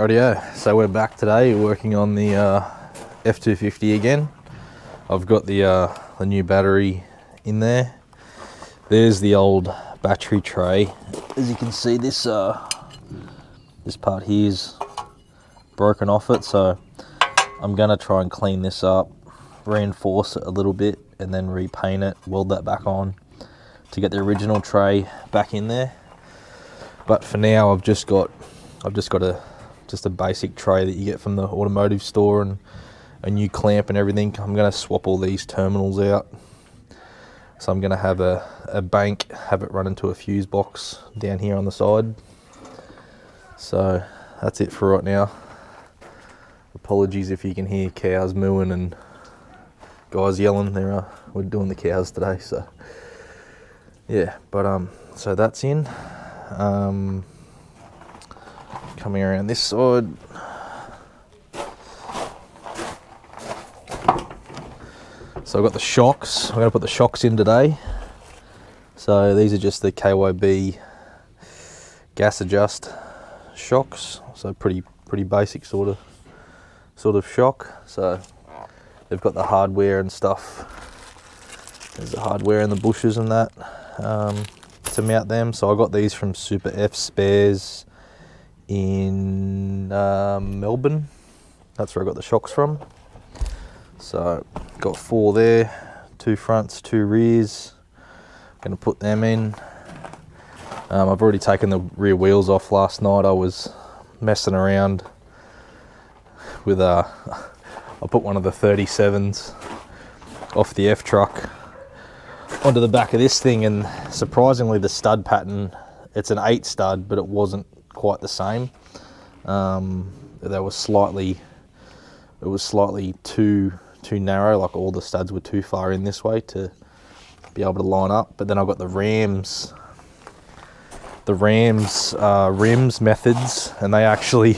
Rightio, so we're back today working on the F250 again. I've got the new battery in there. There's the old battery tray. As you can see, this part here is broken off it, so I'm gonna try and clean this up, reinforce it a little bit, and then repaint it, weld that back on to get the original tray back in there. But for now, I've just got a basic tray that you get from the automotive store and a new clamp and everything. I'm going to swap all these terminals out. So I'm going to have a bank, have it run into a fuse box down here on the side. So that's it for right now. Apologies if you can hear cows mooing and guys yelling. We're doing the cows today, so yeah. But so that's in. Coming around this side. So I've got the shocks. I'm going to put the shocks in today. So these are just the KYB gas adjust shocks. So pretty basic sort of shock. So they've got the hardware and stuff. There's the hardware and the bushes and that to mount them. So I got these from Super F Spares in Melbourne. That's where I got the shocks from. So got 4 there, 2 fronts, 2 rears. Gonna put them in. I've already taken the rear wheels off last night. I was messing around with I put one of the 37s off the F truck onto the back of this thing, and surprisingly the stud pattern, it's an 8 stud, but it wasn't quite the same. It was slightly too narrow, like all the studs were too far in this way to be able to line up. But then I've got the Rams rims methods, and they actually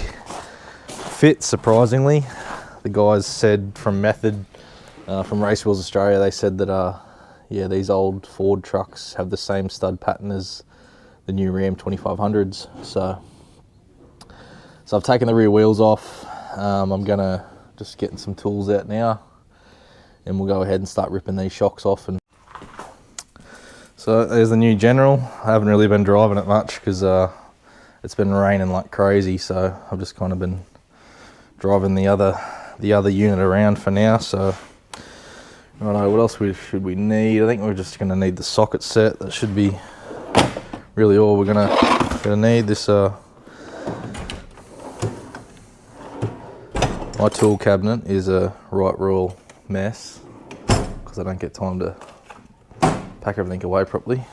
fit, surprisingly. The guys said from Method, from Race Wheels Australia, they said that yeah, these old Ford trucks have the same stud pattern as the new Ram 2500s. So I've taken the rear wheels off. I'm gonna just getting some tools out now, and we'll go ahead and start ripping these shocks off. And so there's the new General. I haven't really been driving it much because it's been raining like crazy, so I've just kind of been driving the other unit around for now. So I don't know what else should we need. I think we're just going to need the socket set. That should be really all we're gonna need. This my tool cabinet is a right royal mess because I don't get time to pack everything away properly.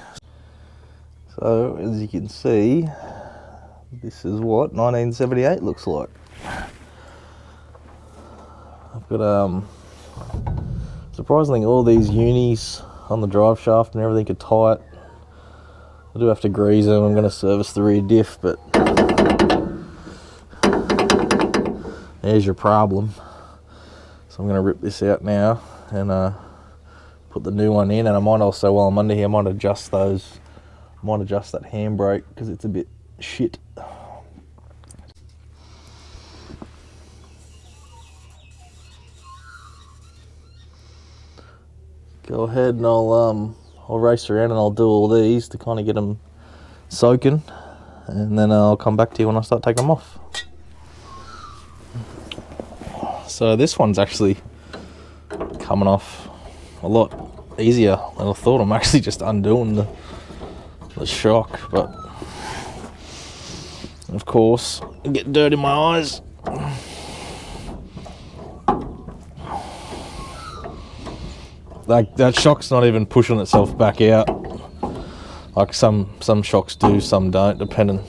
So as you can see, this is what 1978 looks like. I've got surprisingly all these unis on the drive shaft and everything are tight. I do have to grease them. I'm going to service the rear diff, but there's your problem. So I'm going to rip this out now and put the new one in. And I might also, while I'm under here, I might adjust that handbrake because it's a bit shit. Go ahead and I'll race around and I'll do all these to kind of get them soaking, and then I'll come back to you when I start taking them off. So this one's actually coming off a lot easier than I thought. I'm actually just undoing the shock, but of course I get dirt in my eyes. Like that shock's not even pushing itself back out. Like some shocks do, some don't, depending.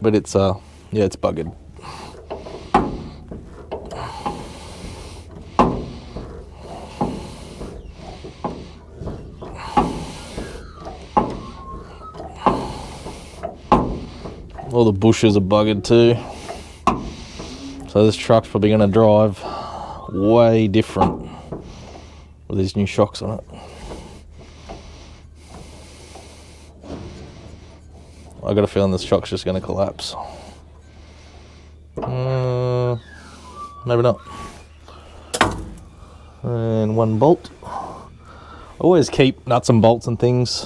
But it's yeah, it's buggered. All the bushes are buggered too. So this truck's probably going to drive way different with these new shocks on it. I got a feeling this shock's just going to collapse. Maybe not. And one bolt. I always keep nuts and bolts and things.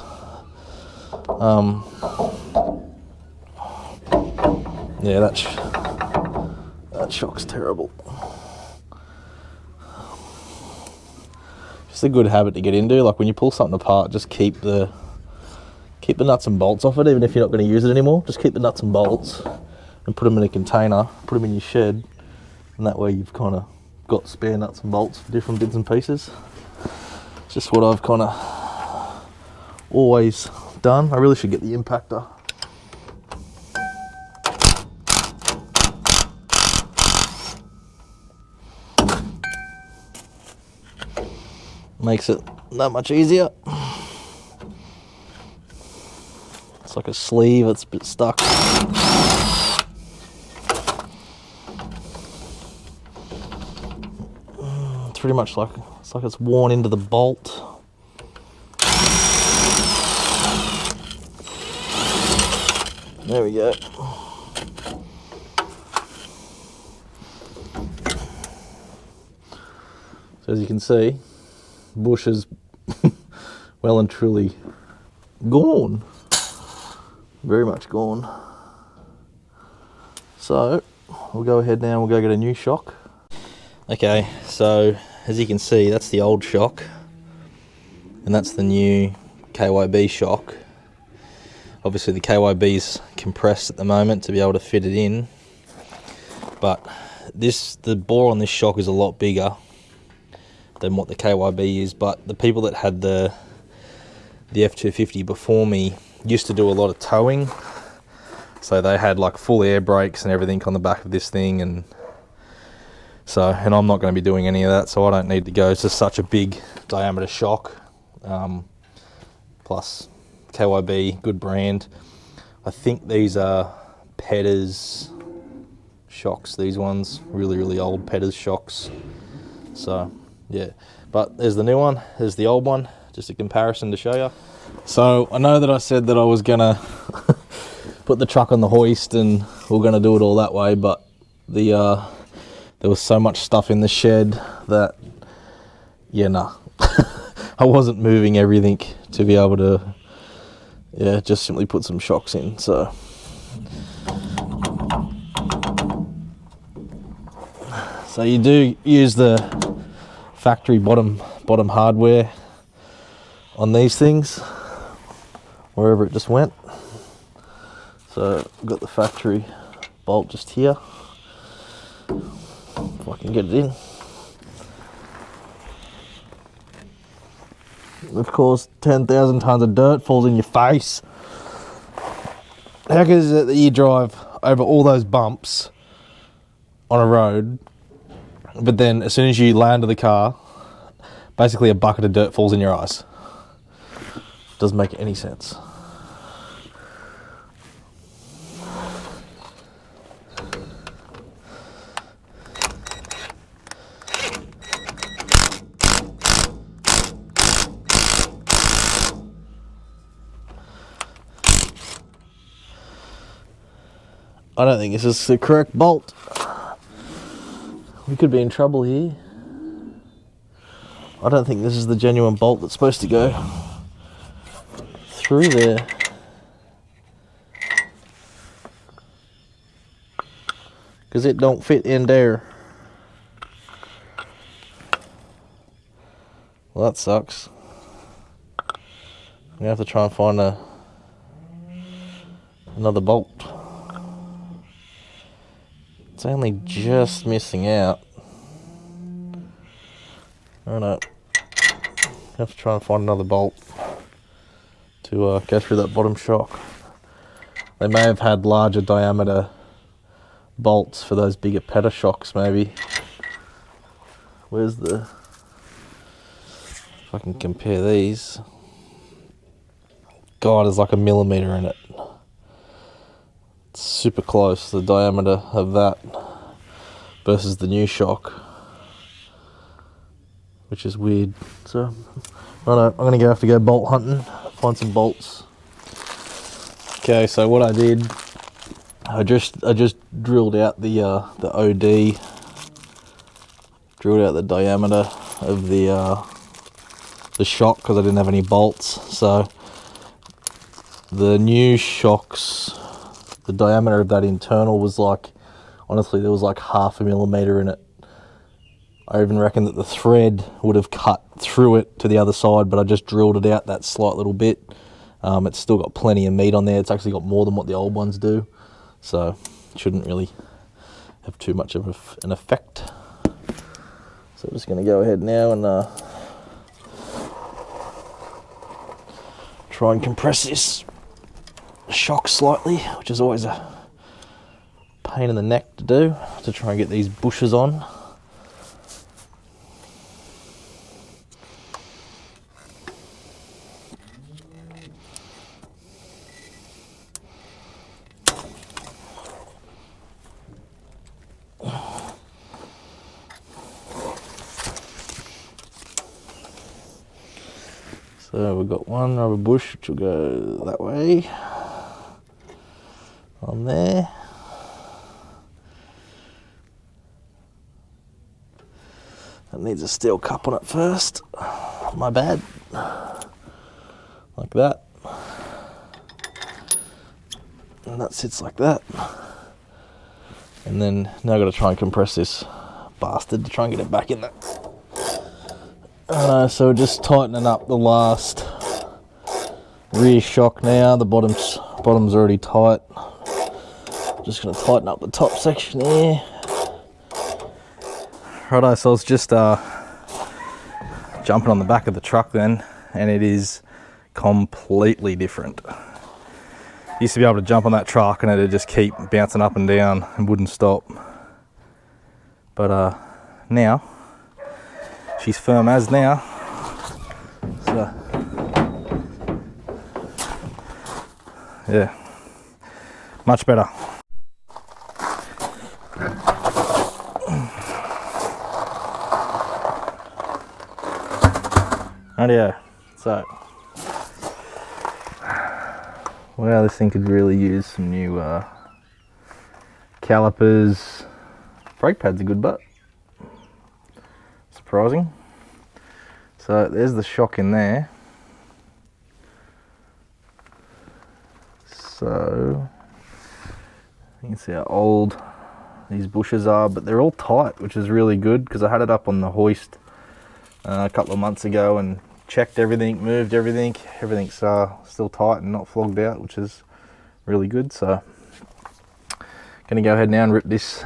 Yeah, that shock's terrible. Just a good habit to get into. Like when you pull something apart, just keep the nuts and bolts off it, even if you're not going to use it anymore. Just keep the nuts and bolts and put them in a container, put them in your shed, and that way you've kind of got spare nuts and bolts for different bits and pieces. It's just what I've kind of always done. I really should get the impactor. Makes it that much easier. It's like a sleeve, it's a bit stuck. It's pretty much like it's worn into the bolt. There we go. So as you can see, bush is well and truly gone. Very much gone. So we'll go ahead now and we'll go get a new shock. Okay, so as you can see, that's the old shock and that's the new KYB shock. Obviously the KYB's compressed at the moment to be able to fit it in, but the bore on this shock is a lot bigger than what the KYB is. But the people that had the F250 before me used to do a lot of towing, so they had like full air brakes and everything on the back of this thing, and I'm not going to be doing any of that, so I don't need to go to such a big diameter shock. Plus KYB, good brand. I think these are TYRES shocks, these ones, really old TYRES shocks. So yeah, but there's the new one, there's the old one, just a comparison to show you. So I know that I said that I was gonna put the truck on the hoist and we're gonna do it all that way, but there was so much stuff in the shed that, yeah, nah. I wasn't moving everything to be able to, yeah, just simply put some shocks in. So you do use the factory bottom hardware on these things, wherever it just went. So I've got the factory bolt just here, if I can get it in. Of course, 10,000 tons of dirt falls in your face. How good is it that you drive over all those bumps on a road, but then as soon as you land to the car, basically a bucket of dirt falls in your eyes? Doesn't make any sense. I don't think this is the correct bolt. We could be in trouble here. I don't think this is the genuine bolt that's supposed to go through there. Because it don't fit in there. Well, that sucks. I'm gonna have to try and find another bolt. It's only just missing out. I don't know. Have to try and find another bolt to go through that bottom shock. They may have had larger diameter bolts for those bigger pedal shocks, maybe. Where's the... If I can compare these. God, there's like a millimetre in it. It's super close, the diameter of that versus the new shock, which is weird. So, I don't know, I'm gonna have to go bolt hunting, find some bolts. Okay, so what I did, I just drilled out the OD, drilled out the diameter of the shock because I didn't have any bolts. So the new shocks, the diameter of that internal was like, honestly, there was like 0.5 millimeter in it. I even reckon that the thread would have cut through it to the other side, but I just drilled it out that slight little bit. It's still got plenty of meat on there. It's actually got more than what the old ones do, so it shouldn't really have too much of an effect. So I'm just going to go ahead now and try and compress this shock slightly, which is always a pain in the neck to do, to try and get these bushes on. So we've got one rubber bush which will go that way, on there. It needs a steel cup on it first, my bad, like that. And that sits like that. And then now I've got to try and compress this bastard to try and get it back in there. So we're just tightening up the last rear shock now. The bottom's already tight. Just going to tighten up the top section here. Righto, so I was just jumping on the back of the truck then, and it is completely different. Used to be able to jump on that truck and it'd just keep bouncing up and down and wouldn't stop. But now, she's firm as now. So, yeah, much better. Rightio, so, wow, this thing could really use some new calipers. Brake pads are good, but surprising. So there's the shock in there. So you can see how old these bushes are, but they're all tight, which is really good because I had it up on the hoist a couple of months ago and checked everything, moved everything. Everything's still tight and not flogged out, which is really good. So going to go ahead now and rip this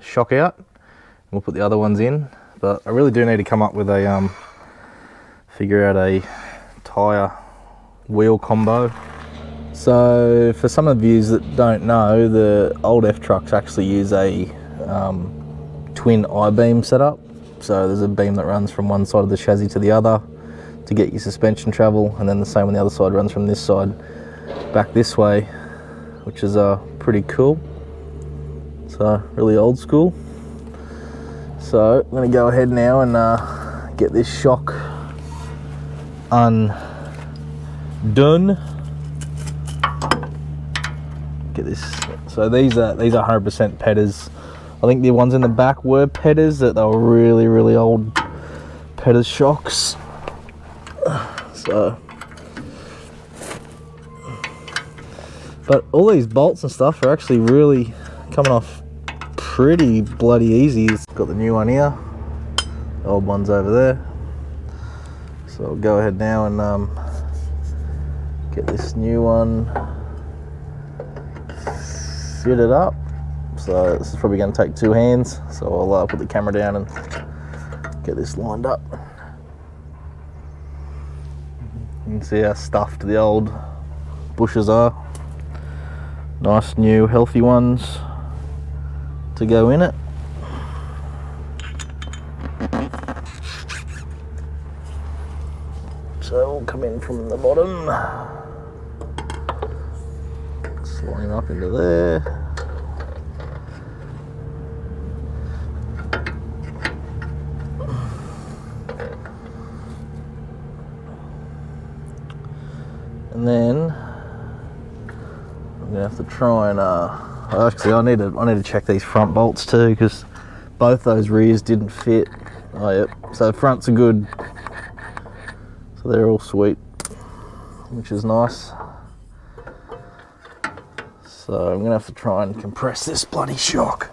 shock out. We'll put the other ones in, but I really do need to come up with a figure out a tyre wheel combo. So for some of you that don't know, the old F trucks actually use a twin I-beam setup. So there's a beam that runs from one side of the chassis to the other to get your suspension travel, and then the same on the other side runs from this side back this way, which is pretty cool. So really old school. So I'm going to go ahead now and get this shock undone. Get this. So these are 100% Petters. I think the ones in the back were Petters, that they were really old Petters shocks. So, but all these bolts and stuff are actually really coming off pretty bloody easy. It's got the new one here, the old one's over there. So I'll go ahead now and get this new one fitted up. So this is probably going to take 2 hands, so I'll put the camera down and get this lined up. You can see how stuffed the old bushes are. Nice new healthy ones to go in it. So we'll come in from the bottom, sliding up into there. And then try and actually I need to check these front bolts too, because both those rears didn't fit. Oh yep, so the fronts are good, so they're all sweet, which is nice. So I'm gonna have to try and compress this bloody shock.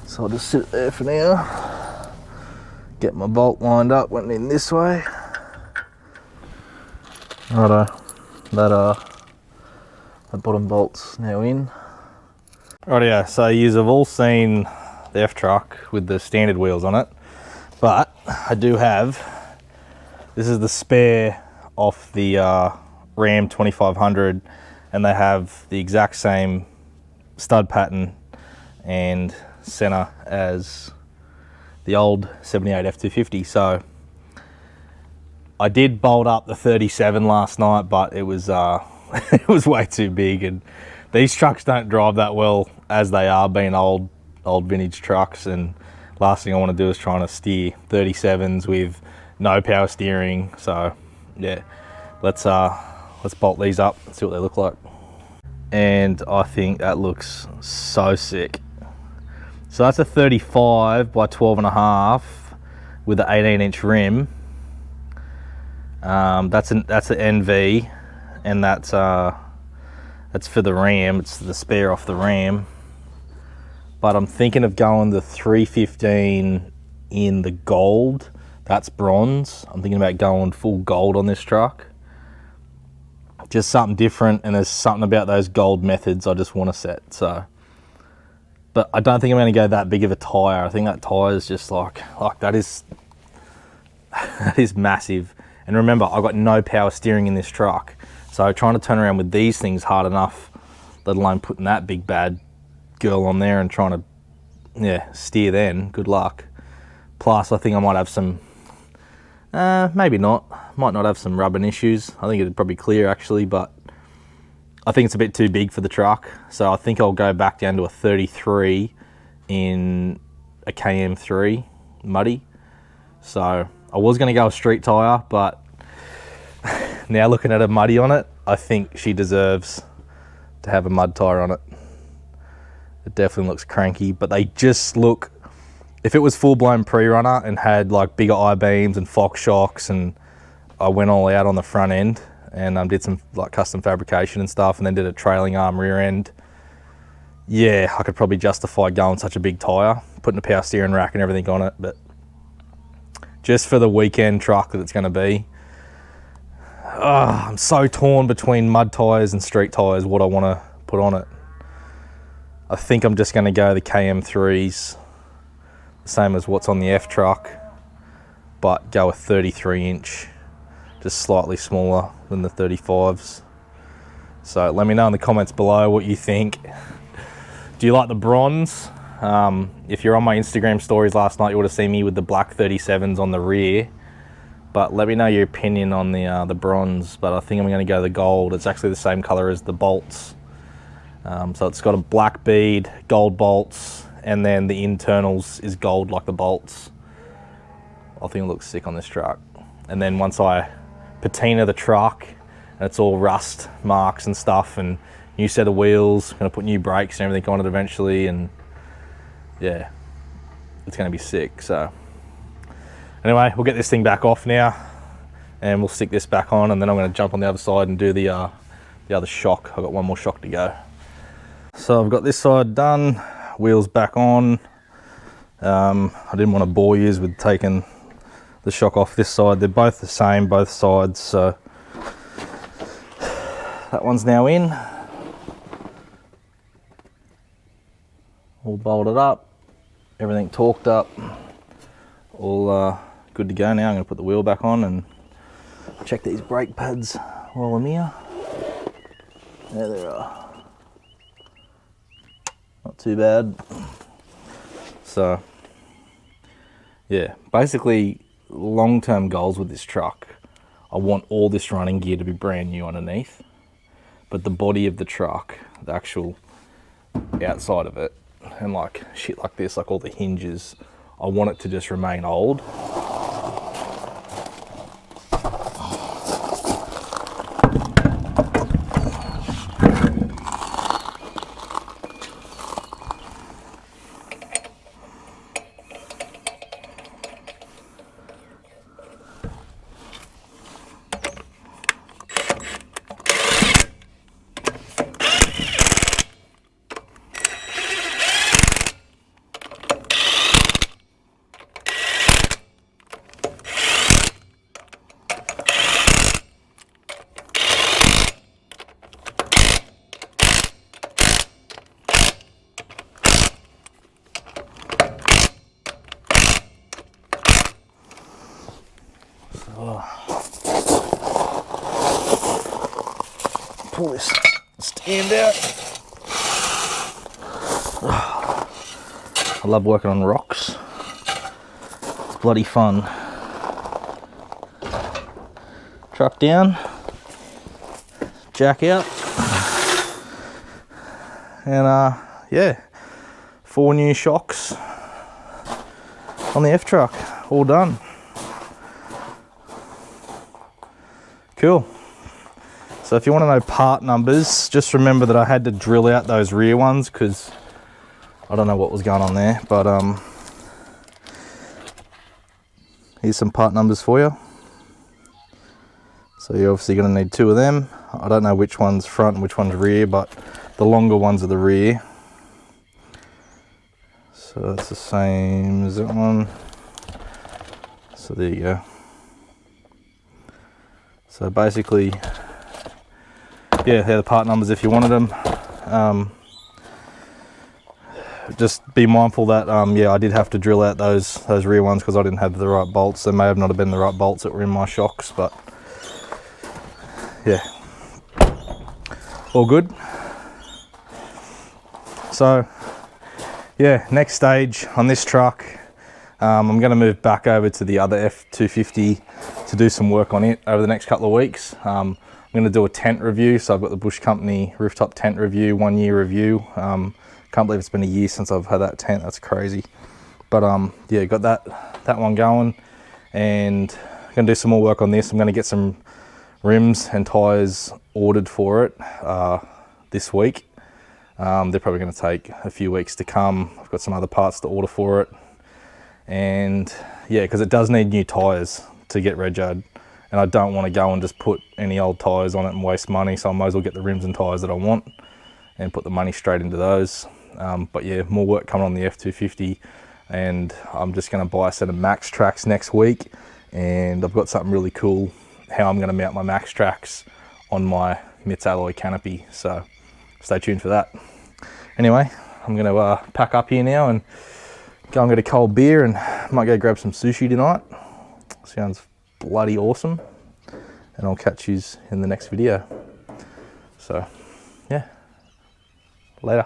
So I'll just sit there for now, get my bolt lined up, went in this way. Righto, that bottom bolt's now in. Rightio, so yous have all seen the F truck with the standard wheels on it, but I do have, this is the spare off the Ram 2500, and they have the exact same stud pattern and center as the old 78 F250. So I did bolt up the 37 last night, but it was it was way too big, and these trucks don't drive that well as they are, being old vintage trucks, and last thing I want to do is trying to steer 37s with no power steering. So yeah, let's bolt these up and see what they look like. And I think that looks so sick. So that's a 35 by 12.5 with an 18-inch rim. That's an NV, and that's for the Ram. It's the spare off the Ram. But I'm thinking of going the 315 in the gold. That's bronze. I'm thinking about going full gold on this truck. Just something different, and there's something about those gold methods I just want to set. So, but I don't think I'm going to go that big of a tyre. I think that tyre is just like that is massive. And remember, I've got no power steering in this truck, so trying to turn around with these things hard enough, let alone putting that big bad girl on there and trying to steer. Then good luck. Plus I think I might have some maybe not, might not have some rubbing issues. I think it'd probably clear actually, but I think it's a bit too big for the truck. So I think I'll go back down to a 33 in a KM3 muddy. So I was going to go a street tyre, but now looking at a muddy on it, I think she deserves to have a mud tyre on it. It definitely looks cranky, but they just look, if it was full-blown pre-runner and had like bigger I-beams and Fox shocks, and I went all out on the front end and did some like custom fabrication and stuff, and then did a trailing arm rear end, yeah, I could probably justify going such a big tyre, putting a power steering rack and everything on it. But just for the weekend truck that it's going to be, I'm so torn between mud tyres and street tyres, what I want to put on it. I think I'm just going to go the KM3s, the same as what's on the F truck, but go a 33-inch, just slightly smaller than the 35s. So let me know in the comments below what you think. Do you like the bronze? If you're on my Instagram stories last night, you would have seen me with the black 37s on the rear. But let me know your opinion on the bronze. But I think I'm going to go the gold. It's actually the same color as the bolts. So it's got a black bead, gold bolts, and then the internals is gold like the bolts. I think it looks sick on this truck. And then once I patina the truck, and it's all rust marks and stuff, and new set of wheels, I'm gonna put new brakes and everything on it eventually, and yeah, it's gonna be sick. So anyway, we'll get this thing back off now, and we'll stick this back on, and then I'm gonna jump on the other side and do the other shock. I've got one more shock to go. So I've got this side done, wheels back on. I didn't want to bore you with taking the shock off this side. They're both the same, both sides. So that one's now in, all bolted up, everything torqued up, all good to go. Now I'm going to put the wheel back on and check these brake pads while I'm here. There they are. Not too bad. So yeah, basically long-term goals with this truck, I want all this running gear to be brand new underneath, but the body of the truck, the actual outside of it, and like shit like this, like all the hinges, I want it to just remain old. Pull this stand out. I love working on rocks. It's bloody fun. Truck down, jack out, and yeah, 4 new shocks on the F truck, all done. Cool. So if you want to know part numbers, just remember that I had to drill out those rear ones because I don't know what was going on there, but here's some part numbers for you. So you're obviously going to need 2 of them. I don't know which one's front and which one's rear, but the longer ones are the rear. So it's the same as that one. So there you go. So basically, yeah, they're the part numbers if you wanted them. Just be mindful that yeah, I did have to drill out those rear ones because I didn't have the right bolts. They may have not have been the right bolts that were in my shocks, but yeah, all good. So yeah, next stage on this truck, I'm going to move back over to the other F250 to do some work on it over the next couple of weeks. I'm going to do a tent review. So I've got the Bush Company rooftop tent review, 1 year review. Can't believe it's been a year since I've had that tent. That's crazy. But yeah, got that one going, and I'm going to do some more work on this. I'm going to get some rims and tyres ordered for it this week. They're probably going to take a few weeks to come. I've got some other parts to order for it, and yeah, because it does need new tyres to get regoed, and I don't want to go and just put any old tyres on it and waste money, so I might as well get the rims and tyres that I want and put the money straight into those. But yeah, more work coming on the F250, and I'm just going to buy a set of max tracks next week, and I've got something really cool how I'm going to mount my max tracks on my Mitts alloy canopy, so stay tuned for that. Anyway, I'm going to pack up here now and go and get a cold beer, and might go grab some sushi tonight. Sounds bloody awesome, and I'll catch you in the next video. So yeah, later.